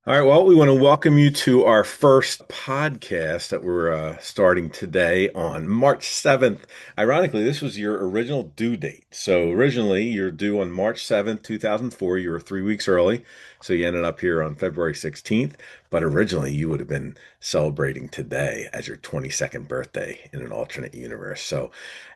All right, well, we want to welcome you to our first podcast that we're starting today on March 7th. Ironically, this was your original due date. So originally, you're due on March 7th, 2004. You were 3 weeks early. So you ended up here on February 16th. But originally, you would have been celebrating today as your 22nd birthday in an alternate universe.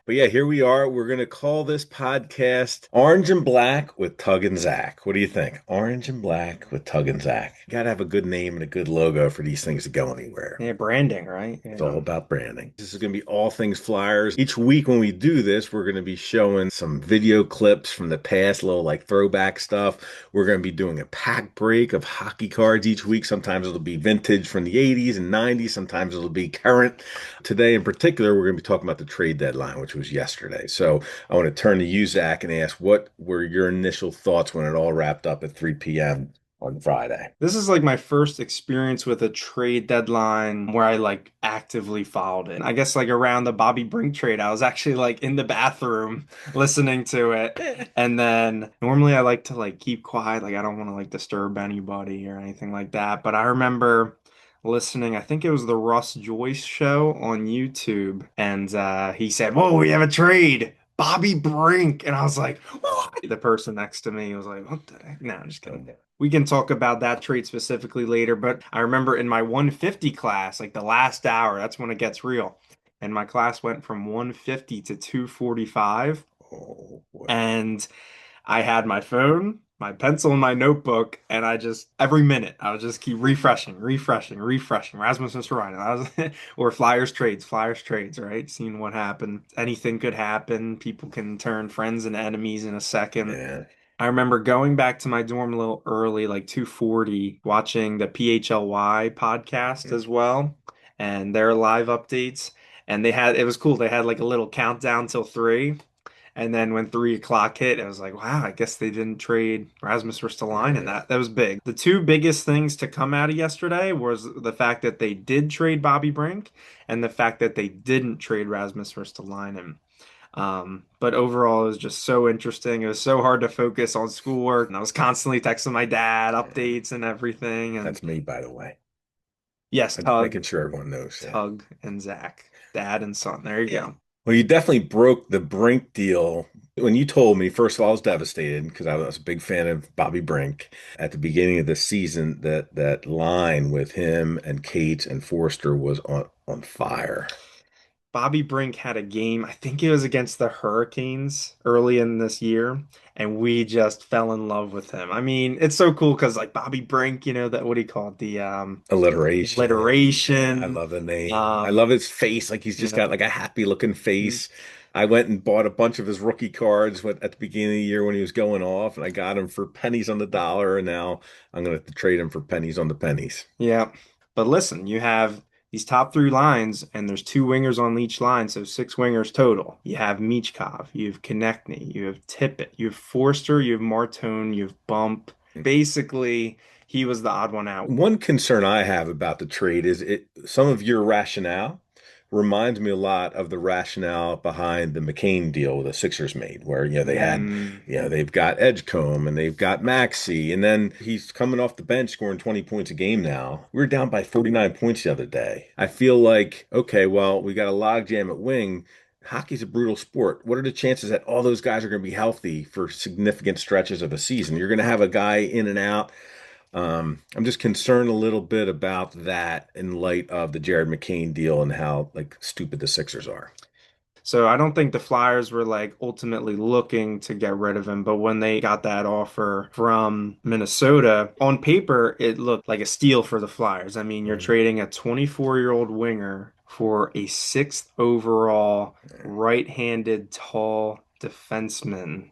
But yeah, here we are. We're going to call this podcast Orange and Black with Tug and Zack. What do you think? Orange and Black with Tug and Zack. You got to have a good name and a good logo for these things to go anywhere. Yeah, branding, right? It's all about branding. This is going to be all things Flyers. Each week when we do this, we're going to be showing some video clips from the past, little like throwback stuff. We're going to be doing a pack break of hockey cards each week. Sometimes it'll be vintage from the 80s and 90s. Sometimes it'll be current. Today in particular, we're going to be talking about the trade deadline, which was yesterday. So I want to turn to you, Zach, and ask what were your initial thoughts when it all wrapped up at 3 p.m. on Friday? This is like my first experience with a trade deadline where I like actively followed it. I guess like around the Bobby Brink trade, I was actually like in the bathroom listening to it. And then normally I like to like keep quiet, like I don't want to like disturb anybody or anything like that. But I remember listening, I think it was the Russ Joyce show on YouTube, and he said, "Whoa, we have a trade." Bobby Brink. And I was like, what? The person next to me was like, what the heck? No, I'm just kidding. We can talk about that trade specifically later, but I remember in my 150 class, like the last hour, that's when it gets real. And my class went from 150 to 245. Oh, boy. And I had my phone, my pencil, and my notebook, and I just every minute I would just keep refreshing, refreshing, refreshing. Rasmus Ryan, I was or Flyers trades, right? Seeing what happened. Anything could happen. People can turn friends and enemies in a second. Yeah. I remember going back to my dorm a little early, like 2:40, watching the PHLY podcast as well, and their live updates. And it was cool. They had like a little countdown till three. And then when 3 o'clock hit, I was like, wow, I guess they didn't trade Rasmus Ristolainen, and Yeah. that was big. The two biggest things to come out of yesterday was the fact that they did trade Bobby Brink and the fact that they didn't trade Rasmus Ristolainen. But overall, it was just so interesting. It was so hard to focus on schoolwork, and I was constantly texting my dad Yeah. updates and everything. And That's me, by the way. yes, I'm just making sure everyone knows that. Tug and Zach, dad and son. There you Yeah. go. Well, you definitely broke the Brink deal. When you told me, first of all, I was devastated because I was a big fan of Bobby Brink. At the beginning of the season, that line with him and Cates and Forster was on fire. Bobby Brink had a game, I think it was against the Hurricanes early in this year, and we just fell in love with him. I mean, it's so cool because like Bobby Brink, that what do you call it? The Alliteration. Yeah, I alliteration. love the name. I Um, love his face. Like he's you just got know, like a happy looking mm, face. I went and bought a bunch of his rookie cards at the beginning of the year when he was going off, and I got him for pennies on the dollar, and now I'm gonna have to trade him for pennies on the pennies. yeah. But listen, you have these top three lines, and there's two wingers on each line, so six wingers total. You have Michkov, you have Konechny, you have Tippett, you have Forster, you have Martone, you have Bump. Basically, he was the odd one out. One concern I have about the trade is some of your rationale reminds me a lot of the rationale behind the McCain deal the Sixers made, where Mm, they've got Edgecombe and they've got Maxey, and then he's coming off the bench scoring 20 points a game now. We were down by 49 points the other day. I feel like, okay, well, we got a logjam at wing. Hockey's a brutal sport. What are the chances that all those guys are going to be healthy for significant stretches of a season? You're going to have a guy in and out. I'm just concerned a little bit about that in light of the Jared McCain deal and how like stupid the Sixers are. So I don't think the Flyers were like ultimately looking to get rid of him, but when they got that offer from Minnesota, on paper it looked like a steal for the Flyers. I mean, you're Mhm. trading a 24-year-old winger for a sixth overall right-handed tall defenseman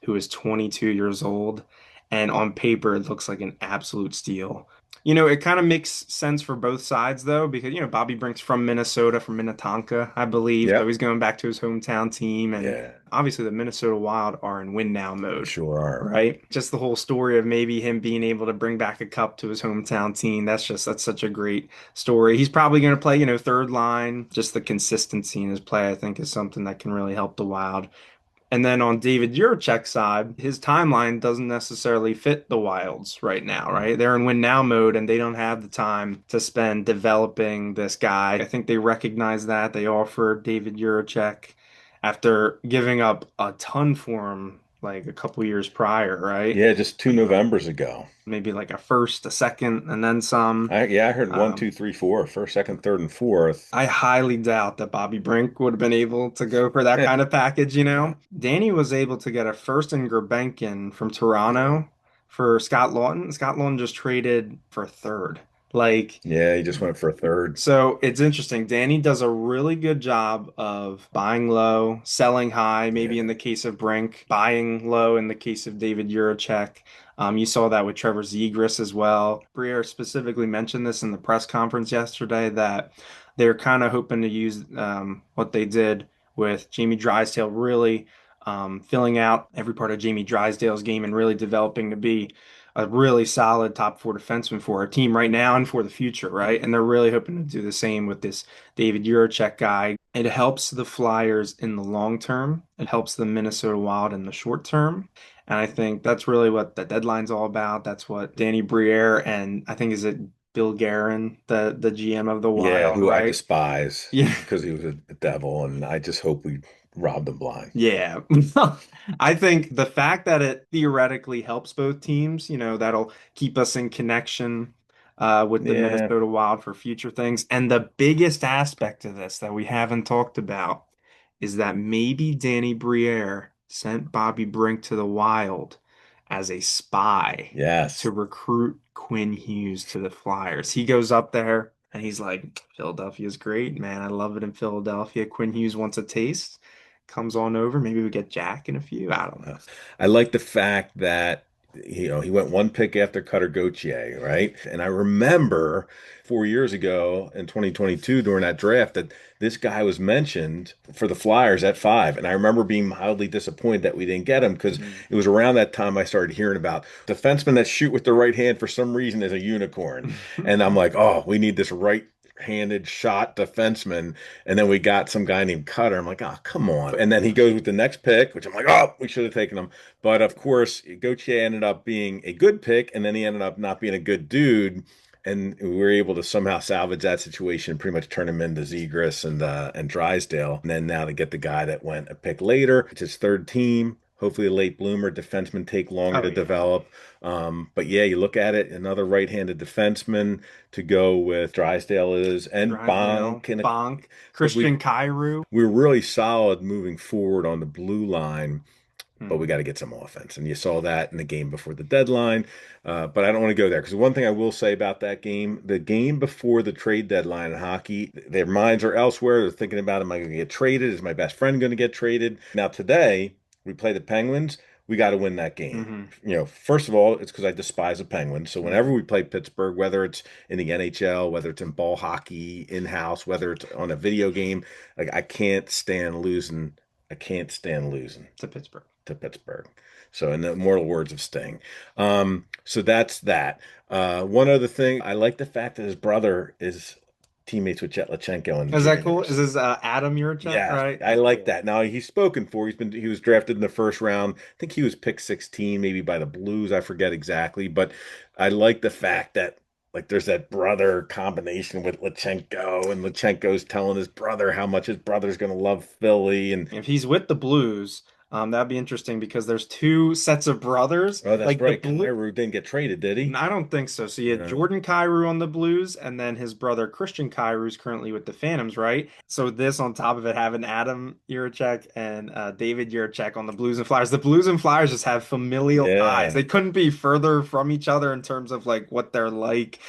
who is 22 years old. And on paper, it looks like an absolute steal. It kind of makes sense for both sides though, because Bobby Brink's from Minnesota, from Minnetonka, I believe. So Yep. he's going back to his hometown team, and Yeah, obviously the Minnesota Wild are in win now they mode, sure are. right? Just the whole story of maybe him being able to bring back a cup to his hometown team. That's such a great story. He's probably going to play, third line. Just the consistency in his play, I think, is something that can really help the Wild. And then on David Juracek's side, his timeline doesn't necessarily fit the Wilds right now, right? They're in win now mode and they don't have the time to spend developing this guy. I think they recognize that. They offered David Juracek after giving up a ton for him like a couple years prior, right? Yeah, just two Like Novembers ago. maybe like a first, a second, and then some. I heard one, Um, two, three, four, first, second, third, and fourth. I highly doubt that Bobby Brink would have been able to go for that kind of package, you know? Danny was able to get a first in Gurbenkin from Toronto for Scott Lawton. Scott Lawton just traded for a third. Like, Yeah, he just went for a third. so it's interesting. Danny does a really good job of buying low, selling high, maybe in Yeah. the case of Brink, buying low in the case of David Juracek. You saw that with Trevor Zegras as well. Briere specifically mentioned this in the press conference yesterday that they're kind of hoping to use what they did with Jamie Drysdale, really filling out every part of Jamie Drysdale's game and really developing to be a really solid top four defenseman for our team right now and for the future, right? And they're really hoping to do the same with this David Juracek guy. It helps the Flyers in the long term. It helps the Minnesota Wild in the short term. And I think that's really what the deadline's all about. That's what Danny Briere and I think is it Bill Guerin, the GM of the Yeah, Wild, who I right? despise Yeah. because he was a devil, and I just hope we robbed him blind. Yeah. I think the fact that it theoretically helps both teams, that'll keep us in connection with the Yeah, Minnesota Wild for future things. And the biggest aspect of this that we haven't talked about is that maybe Danny Briere sent Bobby Brink to the Wild as a spy to yes. recruit Quinn Hughes to the Flyers. He goes up there and he's like, Philadelphia's great, man. I love it in Philadelphia. Quinn Hughes wants a taste. Comes on over. Maybe we get Jack in a few. I don't Uh, know. I like the fact that he went one pick after Cutter Gauthier, right? And I remember 4 years ago in 2022 during that draft that this guy was mentioned for the Flyers at five. And I remember being mildly disappointed that we didn't get him because Mhm. it was around that time I started hearing about defensemen that shoot with the right hand for some reason is a unicorn. And I'm like, oh, we need this right-handed shot defenseman. And then we got some guy named Cutter. I'm like, oh, come on. And then he goes with the next pick, which I'm like, oh, we should have taken him. But of course, Gauthier ended up being a good pick, and then he ended up not being a good dude. And we were able to somehow salvage that situation and pretty much turn him into Zegras and Drysdale. And then now to get the guy that went a pick later, it's his third team. Hopefully, a late bloomer. Defensemen take longer Oh to yeah. develop. But yeah, you look at it, another right-handed defenseman to go with Drysdale is, and Drysdale, Bonk, and Bonk, because Christian Kyrou. we were really solid moving forward on the blue line, but we Hmm. got to get some offense. And you saw that in the game before the deadline. But I don't want to go there because one thing I will say about that game, the game before the trade deadline in hockey, their minds are elsewhere. They're thinking about, am I going to get traded? Is my best friend going to get traded? Now, today, we play the Penguins. We got to win that game. Hmm. First of all, it's because I despise the Penguins. So whenever Hmm. we play Pittsburgh, whether it's in the NHL, whether it's in ball hockey, in-house, whether it's on a video game, like I can't stand losing. I can't stand losing To Pittsburgh. to Pittsburgh. So, in the immortal words of Sting. So that's that. One other thing, I like the fact that his brother is teammates with Jetlachenko in the Is that cool? Is juniors. this Adam Yurchek, Yeah, right? I That's like cool. that. Now he's spoken for. He was drafted in the first round. I think he was picked 16, maybe by the Blues. I forget exactly, but I like the fact that like there's that brother combination with Lachenko, and Lachenko's telling his brother how much his brother's gonna love Philly, and If he's with the Blues, that'd be interesting because there's two sets of brothers. oh, that's Like the right. blue, Kyrou didn't get traded, did he? I don't think so. So you had Yeah. Jordan Kyrou on the Blues, and then his brother Christian Kyrou is currently with the Phantoms, right? So this on top of it having Adam Yurachek and David Yurachek on the Blues and Flyers. The Blues and Flyers just have familial ties. Yeah. They couldn't be further from each other in terms of like what they're like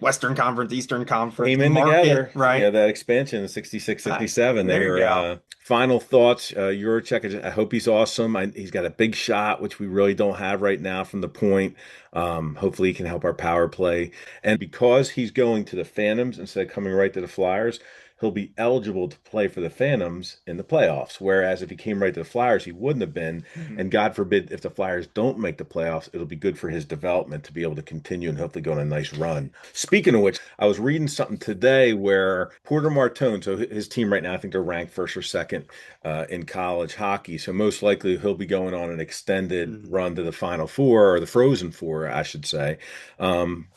Western Conference, Eastern Conference, Came in market, together. Yeah, right? that expansion in 66, Uh, 67. They there you were go. final thoughts. Juracek, I hope he's awesome. He's got a big shot, which we really don't have right now from the point. Hopefully he can help our power play. And because he's going to the Phantoms instead of coming right to the Flyers, he'll be eligible to play for the Phantoms in the playoffs. Whereas if he came right to the Flyers, he wouldn't have been. Mhm. And God forbid, if the Flyers don't make the playoffs, it'll be good for his development to be able to continue and hopefully go on a nice run. Speaking of which, I was reading something today where Porter Martone, so his team right now, I think they're ranked first or second in college hockey. So most likely he'll be going on an extended Mhm. run to the Final Four or the Frozen Four, I should say.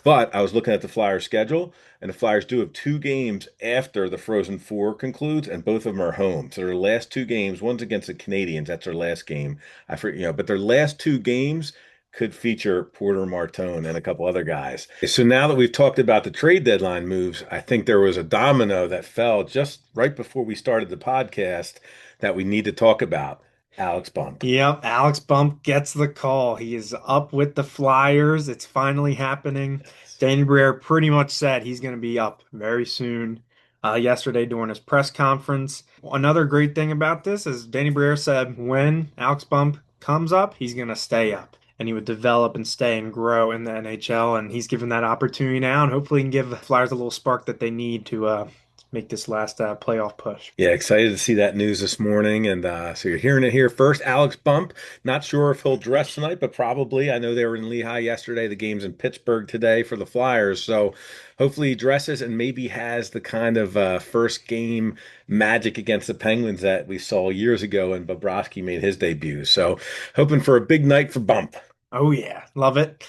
But I was looking at the Flyers schedule, and the Flyers do have two games after the Frozen Four concludes, and both of them are home. So their last two games, one's against the Canadians. That's their last game. I forget, but their last two games could feature Porter Martone and a couple other guys. So now that we've talked about the trade deadline moves, I think there was a domino that fell just right before we started the podcast that we need to talk about. Alex Bump. Yep, Alex Bump gets the call. He is up with the Flyers. It's finally happening. Danny Briere pretty much said he's going to be up very soon. Yesterday during his press conference. Another great thing about this is Danny Briere said when Alex Bump comes up, he's going to stay up. And he would develop and stay and grow in the NHL. And he's given that opportunity now. And hopefully he can give the Flyers a little spark that they need to make this last playoff push. Yeah, excited to see that news this morning. And so you're hearing it here first. Alex Bump, not sure if he'll dress tonight, but probably. I know they were in Lehigh yesterday. The game's in Pittsburgh today for the Flyers. So hopefully he dresses and maybe has the kind of first game magic against the Penguins that we saw years ago when Bobrovsky made his debut. So hoping for a big night for Bump. Oh yeah, love it.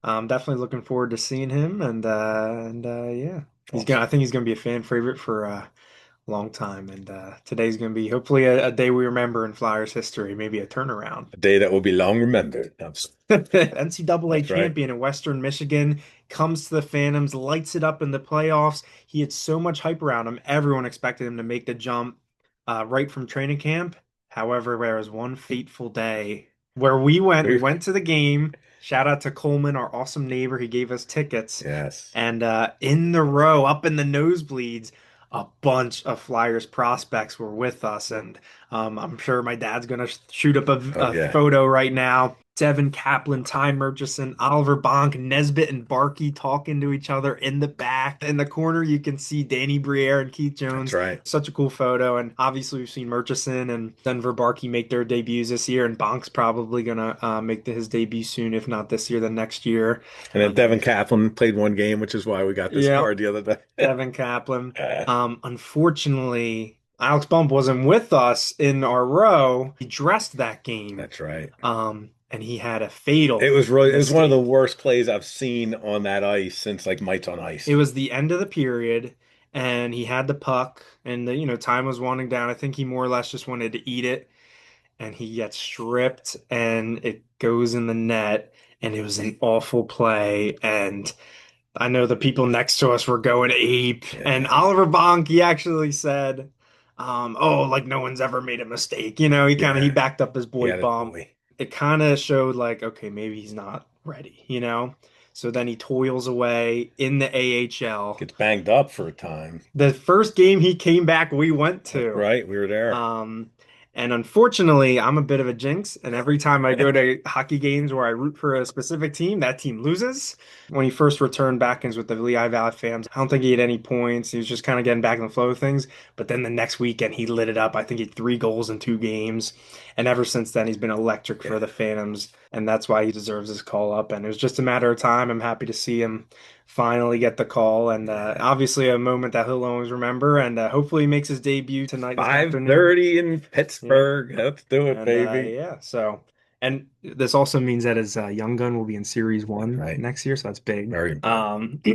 Definitely looking forward to seeing him, yeah, he's gonna. Awesome. I think he's gonna be a fan favorite for a long time. And today's gonna be hopefully a day we remember in Flyers history, maybe a turnaround. A day that will be long remembered. NCAA That's right. champion in Western Michigan comes to the Phantoms, lights it up in the playoffs. He had so much hype around him. Everyone expected him to make the jump right from training camp. However, there was one fateful day where we went. We We- went to the game. Shout out to Coleman, our awesome neighbor. He gave us tickets. Yes. And in the row, up in the nosebleeds, a bunch of Flyers prospects were with us. And I'm sure my dad's going to shoot up Oh, a yeah. photo right now. Devin Kaplan, Ty Murchison, Oliver Bonk, Nesbitt, and Barkey talking to each other in the back. In the corner, you can see Danny Briere and Keith That's Jones. right. Such a cool photo. And obviously, we've seen Murchison and Denver Barkey make their debuts this year. And Bonk's probably going to make his debut soon, if not this year, then next year. And then Devin Kaplan played one game, which is why we got this Yeah, card the other day. Devin Kaplan. Unfortunately, Alex Bump wasn't with us in our row. He dressed that game, That's right. and he had a It fatal was really, it was one of the mistake. worst plays I've seen on that ice since like Mites on It Ice. was the end of the period, and he had the puck, and time was winding down. I think he more or less just wanted to eat it, and he gets stripped, and it goes in the net, and it was an awful play, and I know the people next to us were going ape, and Yeah. Oliver Bonk, he actually said, "Oh, like no one's ever made a mistake." He Yeah. backed up his He boy had it Bump. bully. It kind of showed like, okay, maybe he's not ready. So then he toils away in the AHL. Gets banged up for a time. The first game he came back, we went That's to. right. We were there. Um, and unfortunately, I'm a bit of a jinx, and every time I go to hockey games where I root for a specific team, that team loses. When he first returned back in with the Lehigh Valley Fams, I don't think he had any points. He was just kind of getting back in the flow of things. But then the next weekend, he lit it up. I think he had 3 goals in 2 games. And ever since then, he's been electric Yeah. for the Phantoms, and that's why he deserves his call up. And it was just a matter of time. I'm happy to see him finally get the call, and Yeah. obviously a moment that he'll always remember. And hopefully he makes his debut tonight, this afternoon. 5:30 in Yeah, Pittsburgh. Let's do it, and baby. yeah, so and this also means that his young gun will be in Series That's One right. next year, so that's big. Very important.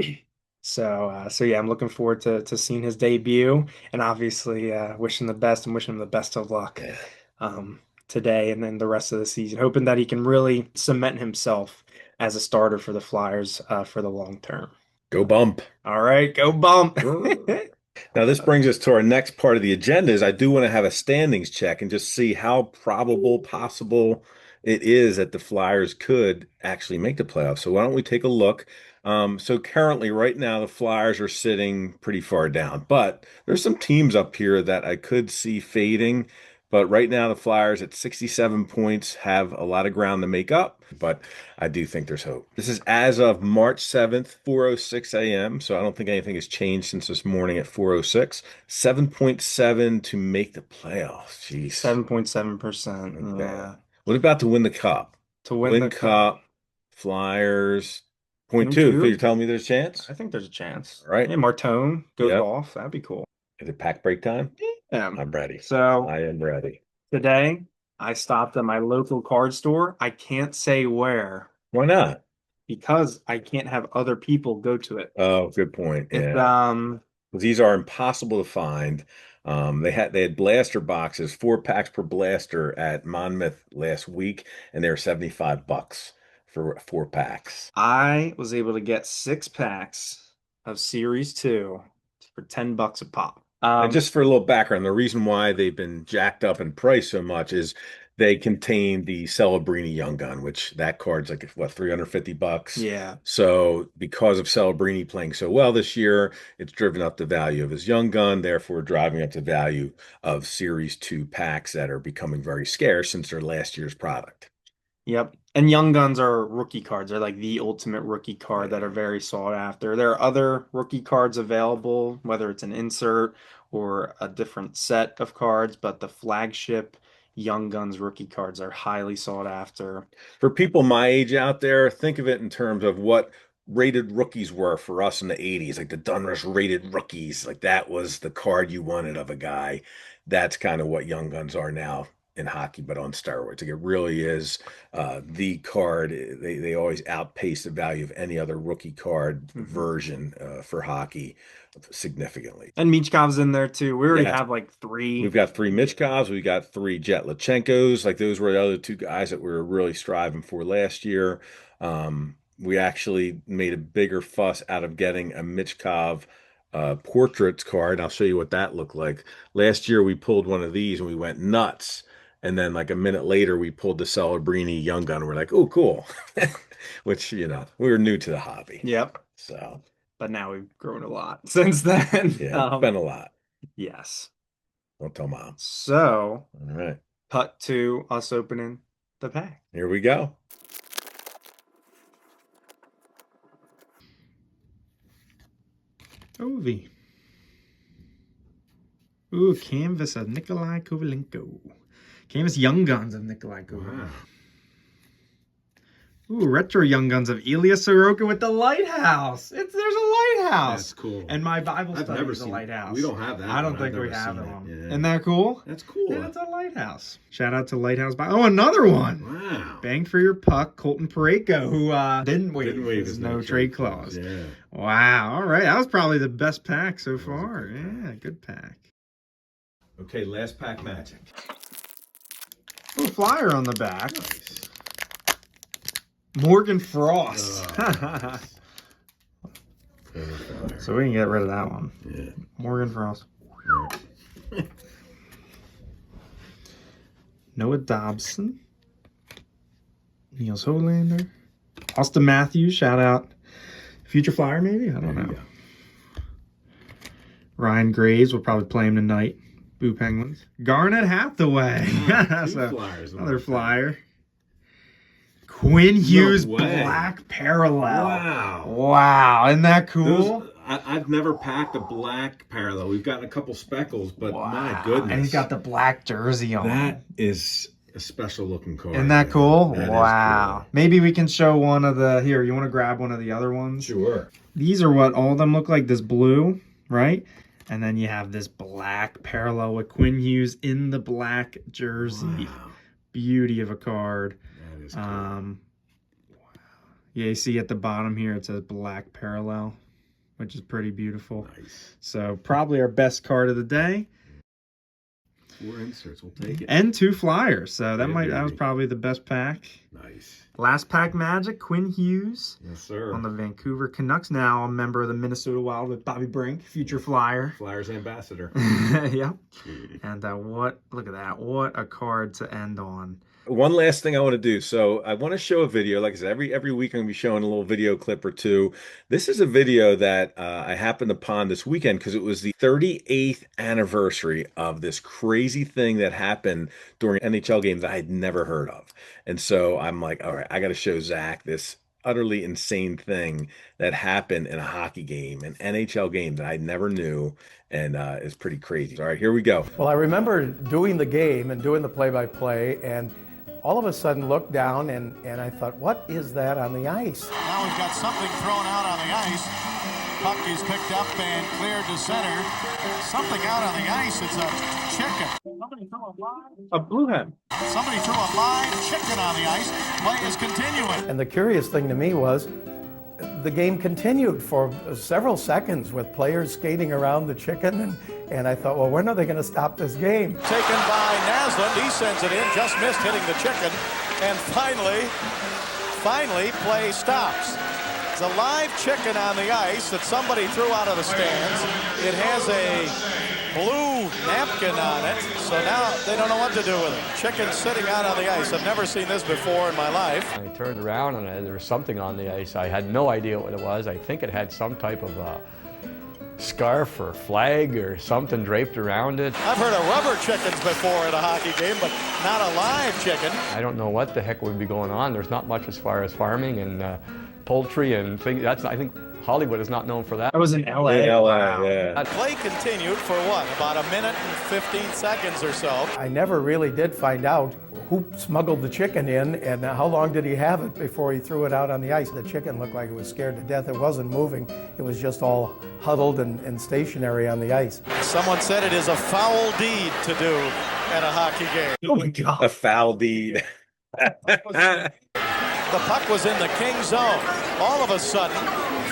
So yeah, I'm looking forward to seeing his debut, and obviously wishing the best and wishing him the best of luck Yeah. um, today and then the rest of the season, hoping that he can really cement himself as a starter for the Flyers for the long term. Go Bump. All right, go Bump. Now, this brings us to our next part of the agenda is I do want to have a standings check and just see how probable, possible it is that the Flyers could actually make the playoffs. So why don't we take a look? So currently, right now, the Flyers are sitting pretty far down, but there's some teams up here that I could see fading. But right now, the Flyers at 67 points have a lot of ground to make up, but I do think there's hope. This is as of March 7th, 4:06 a.m., so I don't think anything has changed since this morning at 4:06. 7.7 to make the playoffs. Jeez. 7.7%. Not bad. Yeah. What about to win the cup? To win Win the cup. cup, Flyers, point Point two. So you're two. telling me there's a chance? I think there's a chance. All right. Hey, Martone goes Yep. off. That'd be cool. Is it pack break time? Yeah. I'm ready. So I am ready. today I stopped at my local card store. I can't say where Why not? because I can't have other people go to it. Oh, good point. It's Yeah. 'Cause these are impossible to find. They had blaster boxes, 4 packs per blaster at Monmouth last week, and they were $75 for 4 packs. I was able to get 6 packs of Series 2 for $10 a pop. And just for a little background, the reason why they've been jacked up in price so much is they contain the Celebrini Young Gun, which that card's like what, $350. Yeah. So because of Celebrini playing so well this year, it's driven up the value of his Young Gun, therefore driving up the value of Series 2 packs that are becoming very scarce since they're last year's product. Yep. And Young Guns are rookie cards. They're like the ultimate rookie card that are Yeah. very sought after. There are other rookie cards available, whether it's an insert or a different set of cards, but the flagship Young Guns rookie cards are highly sought after. For people my age out there, think of it in terms of what rated rookies were for us in the 80s, like the Donruss rated rookies. Like that was the card you wanted of a guy. That's kind of what Young Guns are now in hockey, but on steroids. Like it really is the card. They always outpace the value of any other rookie card Mhm. version for hockey significantly. And Michkov's in there too. We already Yeah, have like we've three. got 3 Michkovs. We've got 3 Jetlachenkos. Like those were the other 2 guys that we were really striving for last year. We actually made a bigger fuss out of getting a Michkov portraits card. I'll show you what that looked like. Last year we pulled one of these and we went nuts. And then like a minute later we pulled the Celebrini Young Gun. We're like, oh, cool. Which, we were new to the hobby. Yep. So But now we've grown a lot since then. yeah, it's been a lot. Yes. Don't tell mom. So, All right. cut to us opening the pack. Here we go. Ovi. Ooh, canvas of Nikolai Kovalenko. Canvas Young Guns of Nikolai Kovalenko. Wow. Ooh, retro Young Guns of Ilya Sorokin with the lighthouse. There's a lighthouse. That's cool. And my Bible I've study never is a seen lighthouse. We don't have that. I don't one. think I've we never have seen one. it. Yeah. Isn't that cool? That's cool. Yeah, it's a lighthouse. Shout out to Lighthouse. Oh, another one. Wow. Bang for your puck, Colton Parayko, who didn't waive. Didn't waive his his no no trade trade clause. Yeah. Wow. All right. That was probably the best pack so That was a far. good pack. Yeah, good pack. Okay, last pack magic. Oh, flyer on the back. Nice. Morgan Frost. Oh, So we can get rid of that one. yeah. Morgan Frost. Right. Noah Dobson. Niels Holander. Austin Matthews. Shout out. Future Flyer, maybe? I don't There you know. go. Ryan Graves will probably play him tonight. Boo Penguins. Garnet Hathaway. Two So, flyers. another flyer. Quinn Hughes way. Black Parallel. Wow. Wow. Isn't that cool? I've never packed a black parallel. We've gotten a couple speckles, but Wow. my goodness. And he's got the black jersey on. That is a special looking card. Isn't that cool? That is Wow. cool. Maybe we can show one of the, here, you want to grab one of the other ones? Sure. These are what all of them look like, this blue, right? And then you have this black parallel with Quinn Hughes in the black jersey. Wow. Beauty of a card. That is cool. Wow. Yeah, you see at the bottom here, it says black parallel, which is pretty beautiful. Nice. So probably our best card of the day. 4 inserts. We'll take it. And 2 flyers. So that Yeah, that was baby. probably the best pack. Nice. Last pack magic, Quinn Hughes Yes, sir. on the Vancouver Canucks. Now a member of the Minnesota Wild with Bobby Brink, future Flyer. Flyers ambassador. Yep. And look at that. What a card to end on. One last thing I want to do. So I want to show a video. Like I said, every week I'm going to be showing a little video clip or two. This is a video that I happened upon this weekend because it was the 38th anniversary of this crazy thing that happened during an NHL game that I had never heard of. And so I'm like, all right, I got to show Zach this utterly insane thing that happened in a hockey game, an NHL game that I never knew, and is pretty crazy. All right, here we go. Well, I remember doing the game and doing the play-by-play, and all of a sudden looked down and I thought, what is that on the ice? Now we've got something thrown out on the ice. Puck is picked up and cleared to center. Something out on the ice. It's a chicken. Somebody threw a live. A blue hen. Somebody threw a live chicken on the ice. Play is continuing. And the curious thing to me was the game continued for several seconds with players skating around the chicken, and I thought, well, when are they going to stop this game? Taken by Naslund. He sends it in. Just missed hitting the chicken. And finally, play stops. It's a live chicken on the ice that somebody threw out of the stands. It has a blue napkin on it, so now they don't know what to do with it. Chicken sitting out on the ice. I've never seen this before in my life. I turned around and there was something on the ice. I had no idea what it was. I think it had some type of scarf or flag or something draped around it. I've heard of rubber chickens before at a hockey game, but not a live chicken. I don't know what the heck would be going on. There's not much as far as farming and poultry and things. I think Hollywood is not known for that. I was in LA. Yeah, Wow. yeah. Play continued for what, about a minute and 15 seconds or so. I never really did find out who smuggled the chicken in and how long did he have it before he threw it out on the ice. The chicken looked like it was scared to death. It wasn't moving. It was just all huddled and stationary on the ice. Someone said it is a foul deed to do at a hockey game. Oh my God. A foul deed. The puck was in the King zone. All of a sudden,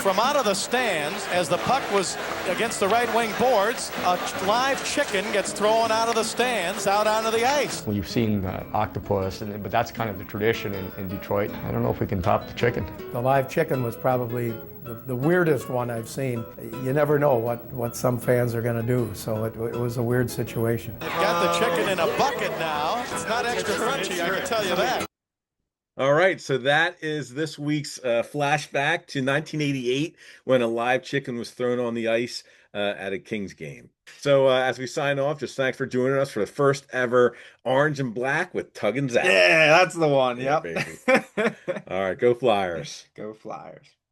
from out of the stands, as the puck was against the right wing boards, a live chicken gets thrown out of the stands out onto the ice. Well, you've seen octopus, but that's kind of the tradition in Detroit. I don't know if we can top the chicken. The live chicken was probably the weirdest one I've seen. You never know what some fans are going to do, so it was a weird situation. They've got the chicken in a bucket now. It's not extra crunchy, I can tell you that. All right, so that is this week's flashback to 1988 when a live chicken was thrown on the ice at a Kings game. So as we sign off, just thanks for joining us for the first ever Orange and Black with Tug and Zack. Yeah, that's the one. Yeah, Yep. baby. All right, go Flyers. Go Flyers.